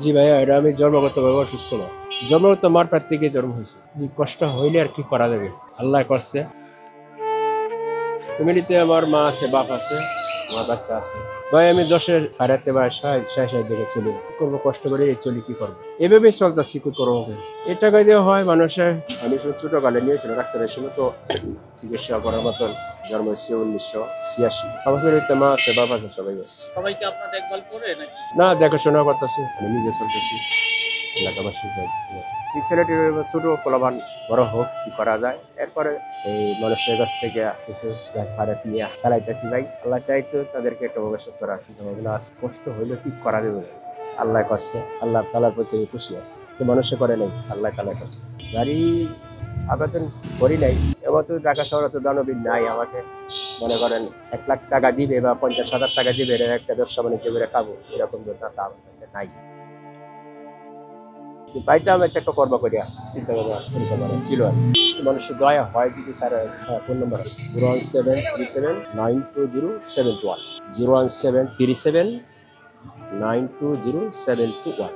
জি ভাইয়া, এটা আমি জন্মগতভাবে অসুস্থ না। জন্মগত মারপ্যাট থেকে জন্ম হয়েছে। জি, কষ্ট হইলে আর কি করা যাবে? আল্লাহ করছে। ফ্যামিলিতে আমার মা আছে, বাপ আছে, আমার বাচ্চা আছে। ভাই আমি 10-এর হারাতে বা সাড়ে জায়গায় চলি। কি করবো, কষ্ট করে চলি, কি করবো? এভাবেই চলতেছি, কি করবো? এই টাকা দিয়ে হয় মানুষের। আমি ছোটকালে নিয়েছিল ডাক্তারের সঙ্গে তো চিকিৎসা করার মতন। জন্ম হচ্ছে 1986। আমার ফ্যামিলিতে মা আছে, বাপ আছে, সবাই আছে। সবাই কি আপনার দেখভাল করে নাকি? না, দেখাশোনা করতেছি, আমি নিজে চলতেছি। এলাকাবাসী এই ছেলেটির ছোট পোলাপান বড় হোক, কি করা যায়? এরপরে এই মানুষের কাছ থেকে কিছু ভাড়াত নিয়ে চালাইতেছি ভাই। আল্লাহ চাইতো তাদেরকে একটা ভবিষ্যৎ করার চিন্তা ভাবনা আছে। কষ্ট হইলে কি করা যাবে? আল্লাহ করছে, আল্লাহ তালার প্রতি খুশি আছে। তো মানুষে করে নাই, আল্লাহ তালা করছে। গাড়ি আবেদন করি নাই। এবার তো ঢাকা শহরে তো দানবীর নাই আমাকে মনে করেন 1 লাখ টাকা দিবে বা 50,000 টাকা দিবে একটা ব্যবসা বাণিজ্য করে খাবো, এরকম যোগ্যতা আমার কাছে নাই। পাইতাম হচ্ছে একটা কর্ম করিয়া চিন্তা ভাবনা পরিকল্পনা ছিল আর কি। মানুষের দয়া হয় যদি স্যার। ফোন নাম্বার আছে 01737920721, 01737920721।